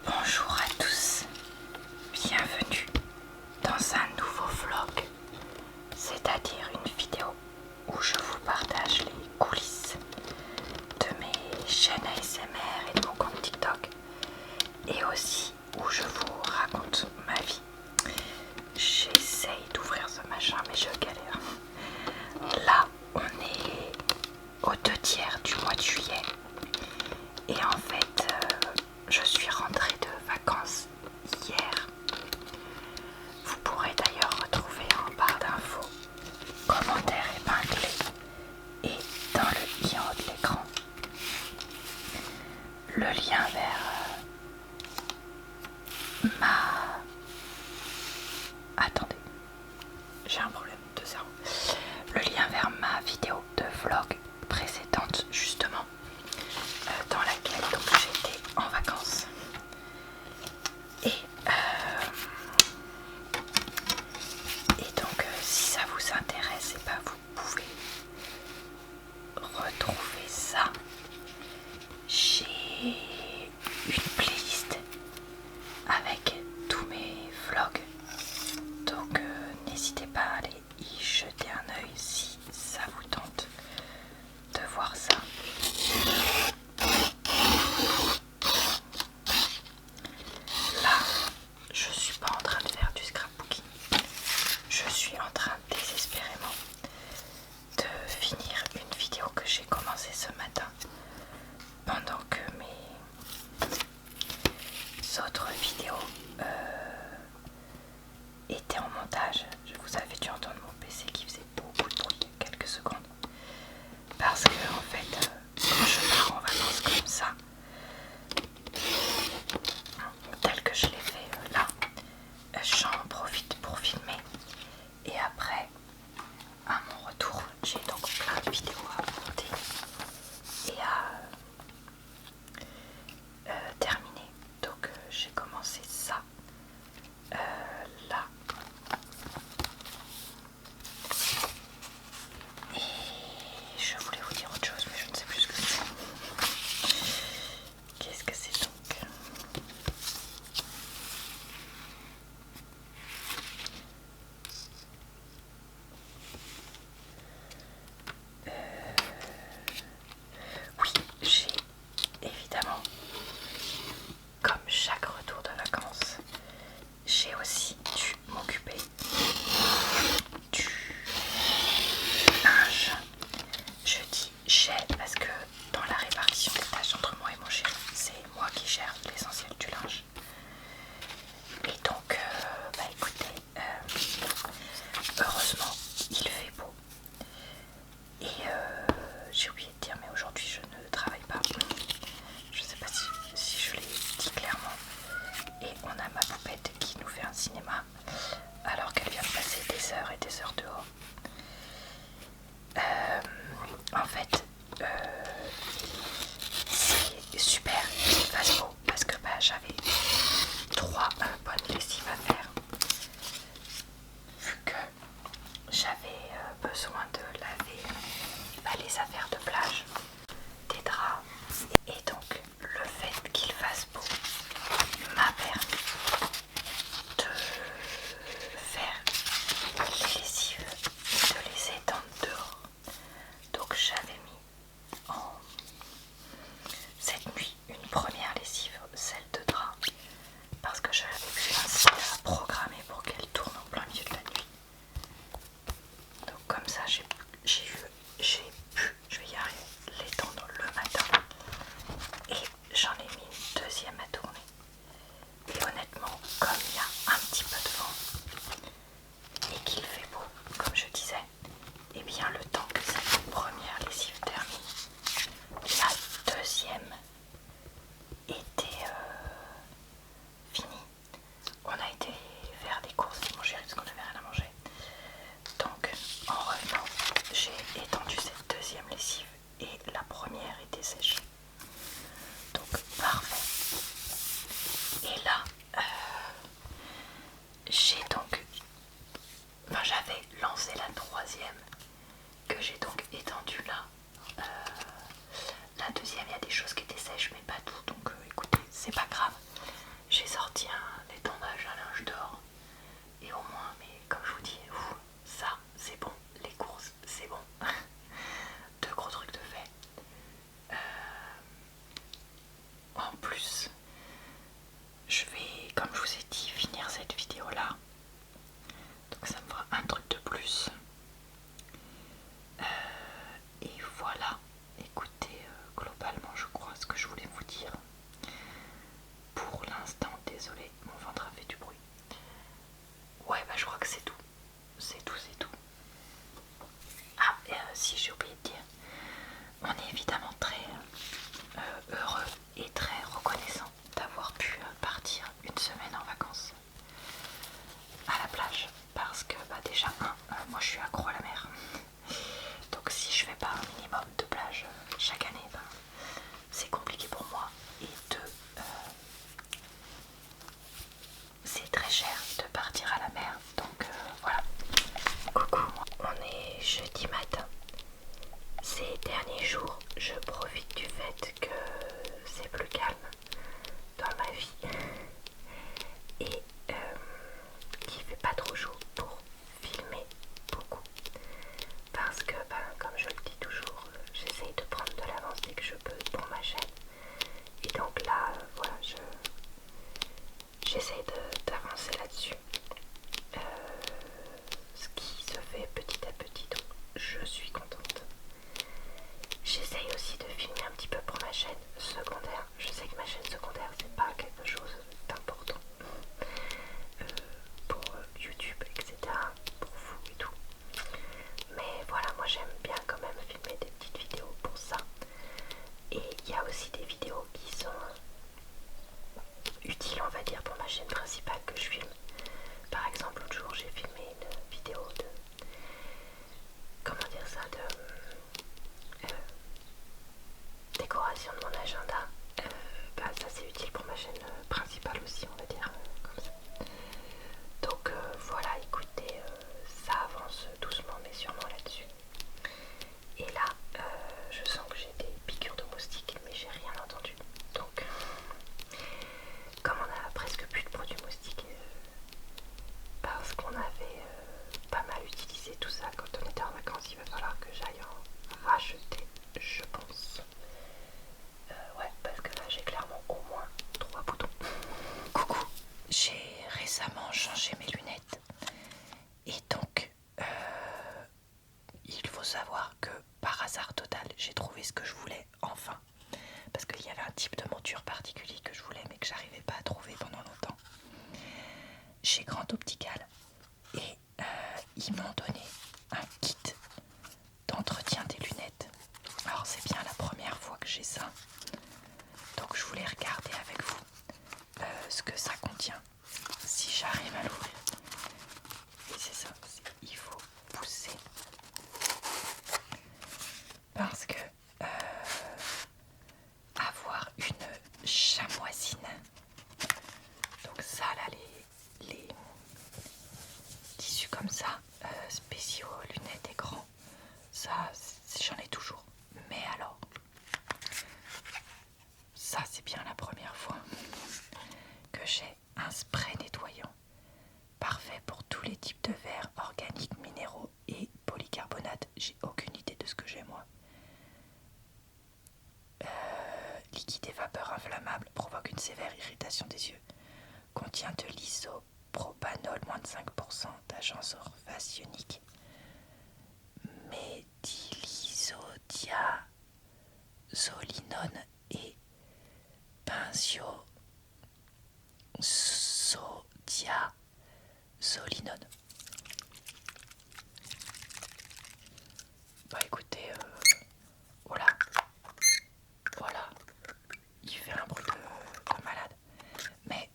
Bonjour à tous, bienvenue dans un nouveau vlog, c'est-à-dire une vidéo où je vous partage les coulisses de mes chaînes ASMR et de mon compte TikTok, et aussi où je vous raconte ma vie. J'essaye d'ouvrir ce machin mais je galère. Là on est aux 2/3 du mois de juillet et en fait je suis rentrée de vacances hier. Vous pourrez d'ailleurs retrouver en barre d'infos, commentaires épinglés et dans le i en haut de l'écran le lien vers ma... Attendez, j'ai un problème de cerveau. Le lien vers ma vidéo de vlog précédente justement, dans laquelle donc j'étais en vacances. Et donc si ça vous intéresse, et ben, vous pouvez retrouver ça. J'ai une playlist avec tous mes vlogs, donc n'hésitez pas à aller y jeter un œil si ça vous tente de voir ça. Là, je suis pas en train de faire du scrapbooking, je suis en train désespérément de finir une vidéo que j'ai commencée ce matin pendant que mes autres vidéos étaient en montage. Vous avez dû entendre mon PC qui faisait beaucoup de bruit il y a quelques secondes, parce que en fait quand je pars en vacances comme ça, tel que je l'ai fait là, j'en profite pour filmer, et après à mon retour j'ai donc plein de vidéos à monter et à terminer. Donc j'ai commencé ça là, et je voulais vous dire autre chose mais je ne sais plus ce que c'est. Qu'est-ce que c'est donc? Oui, j'ai évidemment, comme chaque retour de vacances, j'ai aussi dû m'occuper du linge. Je dis j'ai parce que dans la répartition des tâches entre moi et mon chéri, c'est moi qui gère l'essentiel du linge. Et donc, bah écoutez, heureusement il fait beau. Et j'ai oublié de dire, mais aujourd'hui je ne travaille pas. Je sais pas si je l'ai dit clairement. Et on a ma poupette qui nous fait un cinéma alors qu'elle vient de passer des heures et des heures dehors. En fait, c'est super qu'il fasse beau parce que bah, j'avais 3 bonnes lessives à faire. Vu que j'avais besoin de laver les affaires de plage, des draps, et donc le fait qu'il fasse beau m'a permis de faire les lessives et de les étendre dehors. Donc j'avais mis en cette nuit une première lessive sorti un étendage à linge d'or. Et au moins, mais comme je vous dis, ça c'est bon, les courses c'est bon. Deux gros trucs de fait. En plus, je vais, comme je vous ai dit, finir cette vidéo là. Donc ça me fera un truc de plus. Et voilà, écoutez, globalement je crois ce que je voulais vous dire. Pour l'instant, désolé, mon ventre a fait du bruit. Ouais, bah je crois que c'est tout. C'est tout, c'est tout. Ah, et si j'ai oublié de dire, on est évidemment très heureux et très reconnaissant d'avoir pu partir une semaine en vacances à la plage. Parce que bah déjà, moi je suis accro à la mer. Donc si je fais pas un minimum de plage chaque année, ben, c'est compliqué pour moi. Et deux, c'est très cher de partir à la mer. Donc voilà. Coucou, on est jeudi matin. Ces derniers jours, je profite du fait que c'est plus calme dans ma vie et qu'il fait pas trop chaud pour filmer beaucoup. Parce que, ben, comme je le dis toujours, j'essaye de prendre de l'avance dès que je peux pour ma chaîne. Et donc là, voilà, j'essaye d'avancer là-dessus. Ce qui se fait petit à petit, donc je suis contente. J'essaye aussi de filmer un petit peu pour ma chaîne secondaire. Je sais que ma chaîne secondaire c'est pas quelque chose d'important pour YouTube, etc. Pour vous et tout. Mais voilà, moi j'aime bien quand même filmer des petites vidéos pour ça. Et il y a aussi des vidéos qui sont utiles, on va dire, pour ma chaîne principale que je filme. Par exemple, l'autre jour j'ai filmé une vidéo de, comment dire ça, de décoration de mon agenda. Bah, ça c'est utile pour ma chaîne principale aussi, on va dire, comme ça. Donc voilà, écoutez, ça avance doucement mais sûrement là-dessus. Et là, je sens que j'ai des piqûres de moustiques, mais j'ai rien entendu. Donc, comme on a presque plus de produits moustiques, parce qu'on avait pas mal utilisé tout ça quand on était en vacances, il va falloir que j'aille en racheter, je pense. Ouais, parce que là j'ai clairement au moins 3 boutons. Coucou, j'ai récemment changé mes lunettes et donc il faut savoir que par hasard total j'ai trouvé ce que je voulais enfin, parce qu'il y avait un type de monture particulier que je voulais mais que j'arrivais pas à trouver pendant longtemps chez Grand Optical et ils m'ont donné un kit d'entretien des lunettes. Alors c'est bien la première fois que j'ai ça, donc je voulais regarder avec vous ce que ça contient, si j'arrive à l'ouvrir. Et c'est ça, il faut pousser parce que avoir une chamoisine, donc ça là, les tissus comme ça, spéciaux, lunettes et grands, ça j'en ai toujours. Mais alors, ça c'est bien la première fois que j'ai un spray nettoyant parfait pour tous les types de verres organiques, minéraux et polycarbonate. J'ai aucune idée de ce que j'ai moi. Liquide et vapeur inflammable, provoque une sévère irritation des yeux. Contient de l'isopropanol, moins de 5%, d'agent sulfationique, méthylisodiazolinone et benzodiazolinone. Bah écoutez, voilà, il fait un bruit de malade, mais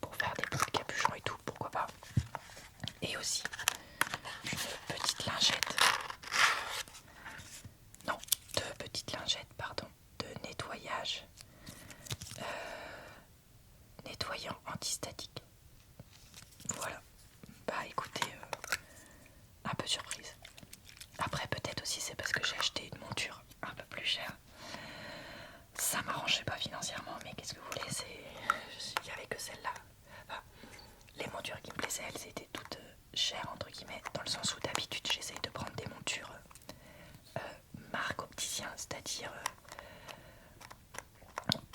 pour faire des boules de capuchon et tout, pourquoi pas. Et aussi une petite lingette, non, deux petites lingettes, pardon, de nettoyage, nettoyant antistatique. Voilà, bah écoutez, un peu surprise. Après peut-être aussi c'est parce que j'ai acheté une monture un peu plus chère. ça m'arrangeait pas financièrement, mais qu'est-ce que vous voulez, il n'y avait que celle-là. Enfin, les montures qui me plaisaient, elles étaient toutes chères entre guillemets, dans le sens où d'habitude j'essaye de prendre des montures marque opticien, c'est-à-dire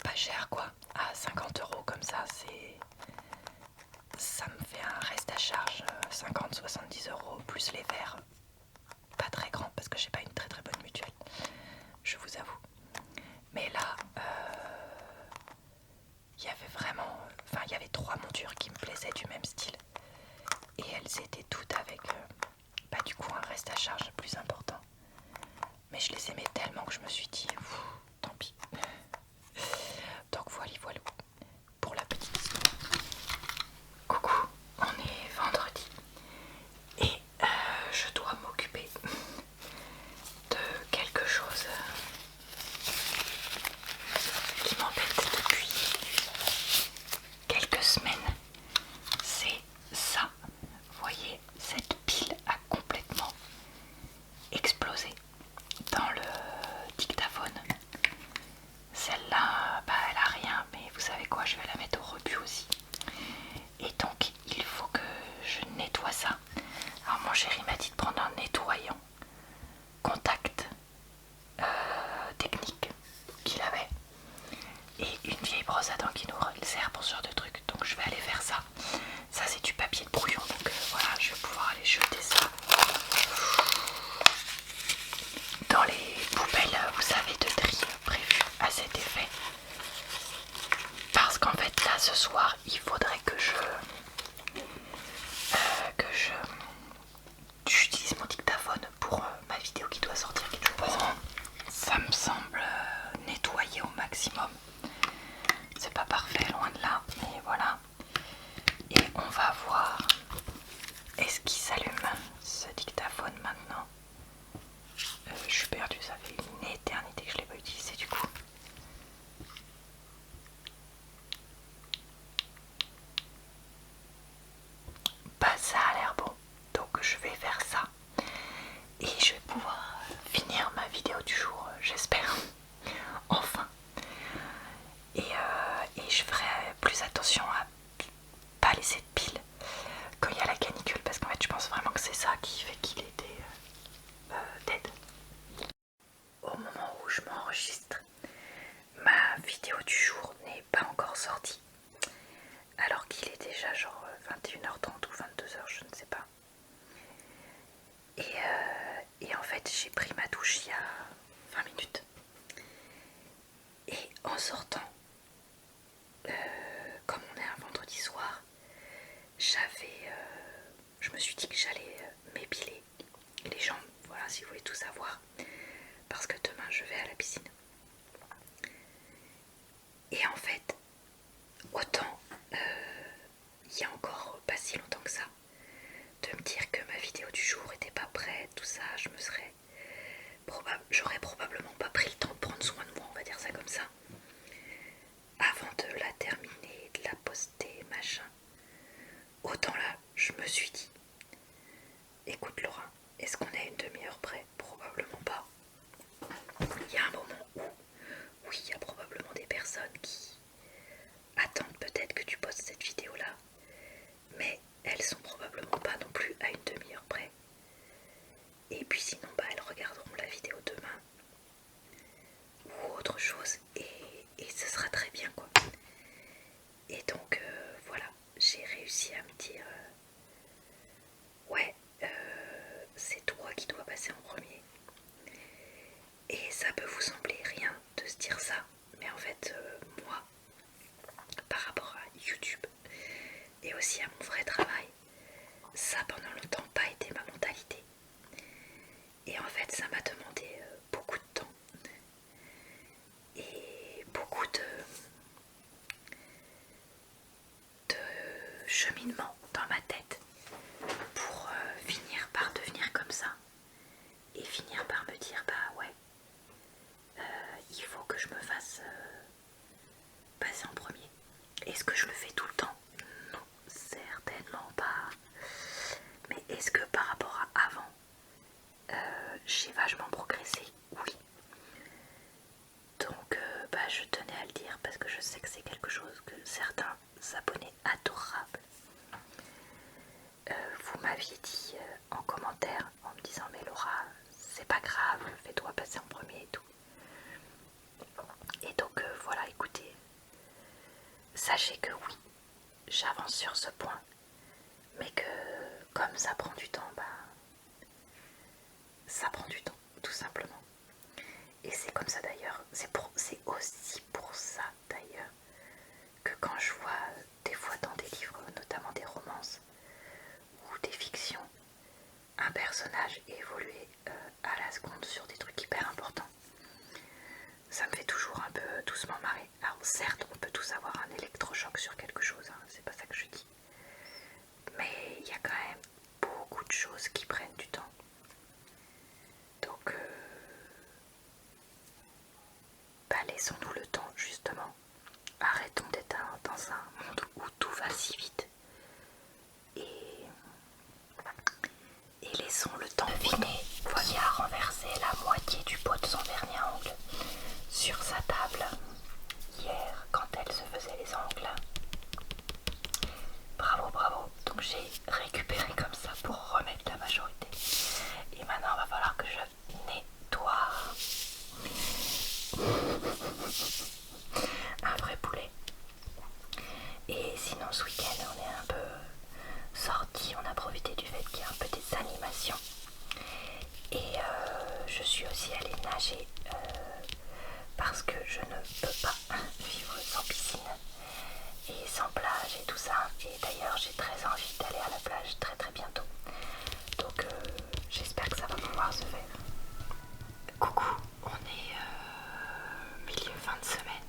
pas cher quoi, à 50 € comme ça, ça me fait un reste à charge 50-70 € plus les verres, pas très grands parce que j'ai pas une très très bonne mutuelle, je vous avoue. Mais là, il y avait vraiment, enfin il y avait 3 montures qui me plaisaient du même style et elles étaient toutes avec du coup un reste à charge plus important. Mais je les aimais tellement que je me suis dit, tant pis. Donc voilà, pour la petite histoire. Coucou, on est vendredi et je dois m'occuper de quelque chose qui m'embête depuis quelques semaines. C'est ça. Vous voyez, cette pile a complètement explosé dans le dictaphone. Celle-là, elle a rien, mais vous savez quoi, je vais la mettre au rebut aussi. Et donc, il faut que je nettoie ça. Alors mon chéri m'a dit de prendre un nettoyant contact technique qu'il avait. Et une vieille brosse à dents qui nous sert pour ce genre de truc. Donc je vais aller faire ça. Ça c'est du papier de brouillon, donc voilà, je vais pouvoir aller jeter ça dans les poubelles, vous savez, de tri prévues à cet effet. Parce qu'en fait là ce soir il faudrait que j'utilise mon dictaphone pour ma vidéo qui doit sortir, qui est toujours pas sortie. Ça me semble nettoyer au maximum. C'est pas parfait, loin de là, mais voilà. Et on va voir, est-ce qu'il s'allume ce dictaphone maintenant? Je suis perdue, ça fait une éternité que je l'ai pas utilisé du coup. Ça a l'air bon, donc je vais faire ça et je vais pouvoir finir ma vidéo du jour, j'espère, enfin. Et je ferai plus attention à pas laisser de pile quand il y a la canicule, parce qu'en fait je pense vraiment que c'est ça qui fait qu'il était dead. Au moment où je m'enregistre, ma vidéo du jour n'est pas encore sortie, alors qu'il est déjà genre 21h30 ou 22h, je ne sais pas. Et en fait j'ai pris ma douche il y a 20 minutes. Et en sortant, comme on est un vendredi soir, je me suis dit que j'allais m'épiler les jambes, voilà, si vous voulez tout savoir, parce que demain je vais à la piscine. Et en fait, autant il y a encore pas si longtemps que ça, de me dire que ma vidéo du jour était pas prête, tout ça, j'aurais probablement pas pris le temps de prendre soin de moi, on va dire ça comme ça, avant de la terminer, de la poster, machin. Autant là, je me suis dit, écoute Laura, est-ce qu'on est à une demi-heure près? Probablement pas. Il y a un moment où, oui, il y a probablement des personnes qui attendent peut-être que tu postes cette vidéo-là, mais elles sont probablement pas non plus à une demi-heure près. Et puis sinon, elles regarderont la vidéo demain ou autre chose, et ce sera très bien quoi. Et donc voilà, j'ai réussi à me dire ouais, c'est toi qui dois passer en premier. Et ça peut vous sembler rien de se dire ça, mais en fait moi, par rapport à YouTube et aussi à mon vrai travail, ça pendant longtemps pas été ma mentalité. Et en fait ça m'a demandé beaucoup de temps et beaucoup de cheminement dans ma tête pour finir par devenir comme ça et finir par me dire ouais, il faut que je me fasse passer en premier. Est-ce que je le fais tout le temps? Non, certainement pas. Mais est-ce que par rapport à avant, j'ai vachement progressé? Oui. Donc je sachez que oui, j'avance sur ce point, mais que comme ça prend du temps, ça prend du temps, tout simplement. Et c'est comme ça d'ailleurs, c'est aussi pour ça d'ailleurs que quand je vois des fois dans des livres, notamment des romances ou des fictions, un personnage évoluer à la seconde sur des trucs hyper importants, ça me fait toujours un peu doucement marrer. Alors certes, on peut tous avoir un électrochoc sur quelque chose, hein, c'est pas ça que je dis, mais il y a quand même beaucoup de choses qui prennent du temps. Donc laissons-nous le temps justement. Arrêtons d'être dans un monde où tout va si vite et laissons le temps. Devinez qui a renversé la moitié du pot de son vernis à ongles sur sa table hier quand elle se faisait les ongles. Bravo, bravo. Donc j'ai récupéré comme ça pour remettre la majorité. Et maintenant il va falloir que je nettoie. Un vrai poulet. Et sinon ce week-end on est un peu sortis, on a profité du fait qu'il y a un peu des animations. Et je suis aussi allée nager parce que je ne peux pas vivre sans piscine et sans plage et tout ça. Et d'ailleurs j'ai très envie d'aller à la plage très très bientôt. Donc j'espère que ça va pouvoir se faire. Coucou, on est milieu fin de semaine.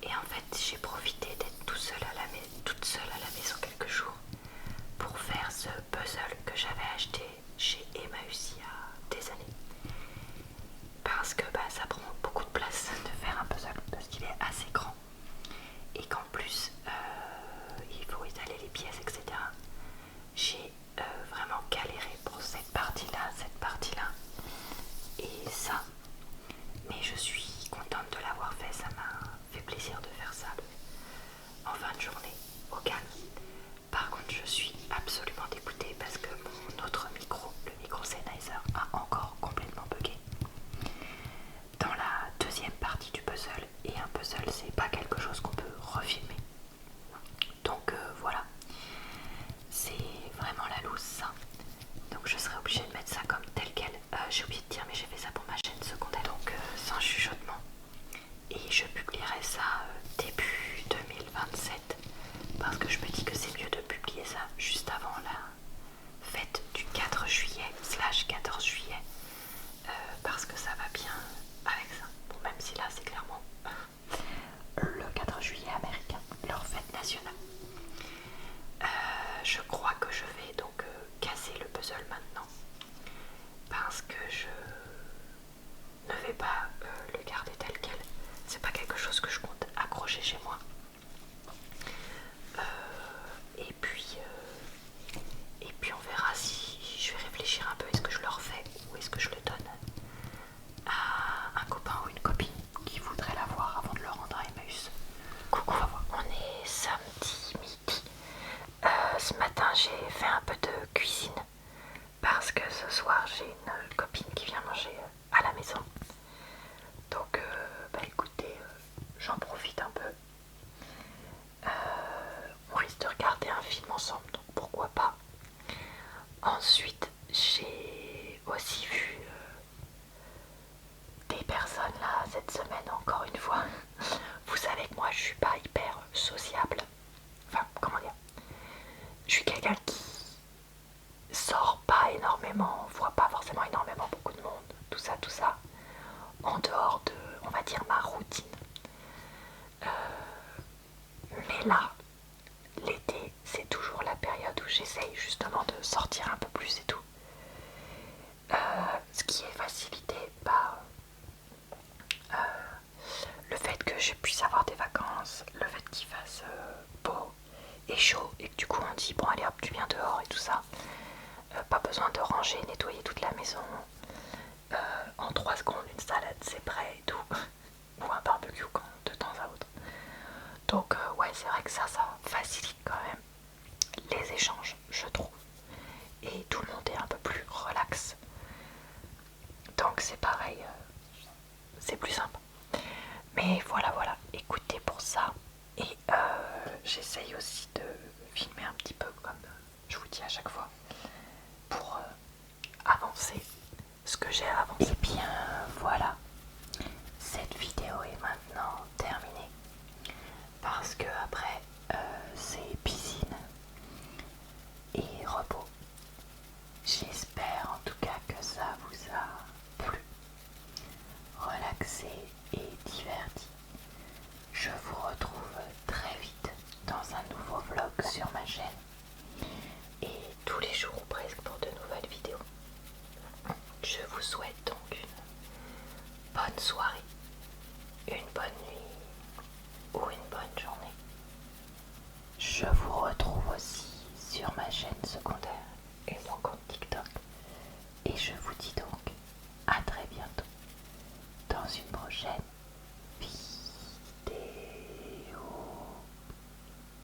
Et en fait j'ai profité d'être toute seule à la maison quelques jours pour faire ce puzzle que j'avais acheté chez Emmaüs il y a des années. Parce que ça prend beaucoup de place de faire un puzzle parce qu'il est assez grand et qu'en plus il faut étaler les pièces, etc. J'ai vraiment galéré pour cette partie-là et ça, mais je suis contente de l'avoir fait, ça m'a fait plaisir de faire ça en fin de journée au calme. Par contre je suis absolument dégoûtée parce que mon autre micro, le micro Sennheiser, a encore complètement bugué dans la deuxième partie du puzzle, et un puzzle c'est pas quelque chose qu'on peut refilmer. Donc voilà, c'est vraiment la loose ça. Donc je serai obligée de mettre ça comme tel quel. J'ai oublié de dire mais j'ai fait ça pour ma chaîne secondaire, donc sans chuchotement. Et je publierai ça début 2027 parce que je me dis que c'est mieux de publier ça juste avant la fête du 4 juillet / 14 juillet parce que ça va bien avec ça. Bon, même si là c'est clairement le 4 juillet américain, leur fête nationale. Je crois que je vais donc casser le puzzle maintenant parce que je ne vais pas le garder tel quel. C'est pas quelque chose que je compte accrocher chez moi. Et puis on verra si je vais réfléchir un peu, est-ce que je le refais ou est-ce que je le donne à un copain ou une copine qui voudrait l'avoir avant de le rendre à Emmaüs. Coucou, on est samedi midi. Ce matin j'ai fait un peu de cuisine parce que ce soir j'ai une copine qui vient manger à la maison. Donc écoutez, j'en profite un peu. On risque de regarder un film ensemble, donc pourquoi pas. Ensuite j'ai aussi vu des personnes là cette semaine, encore une fois. Vous savez que moi je suis pas hyper sociable. Enfin, comment dire, je suis quelqu'un qui sort pas énormément, voit pas forcément énormément beaucoup de monde, tout ça, en dehors de, on va dire, ma routine. Mais là, l'été, c'est toujours la période où j'essaye justement de sortir un peu plus et tout. Ce qui est facilité par le fait que je puisse avoir des vacances, le fait qu'il fasse beau et chaud, et que du coup on dit bon allez hop tu viens dehors et tout ça. Pas besoin de ranger, nettoyer toute la maison. En 3 secondes une salade c'est prêt et tout. Ou un barbecue de temps à autre. Donc ouais, c'est vrai que ça facilite quand même les échanges, je trouve. Et tout le monde est un peu plus relax. Donc c'est pareil, c'est plus sympa. Mais voilà, écoutez pour ça. Et sur ma chaîne et tous les jours ou presque pour de nouvelles vidéos. Je vous souhaite donc une bonne soirée, une bonne nuit ou une bonne journée. Je vous retrouve aussi sur ma chaîne secondaire et mon compte TikTok.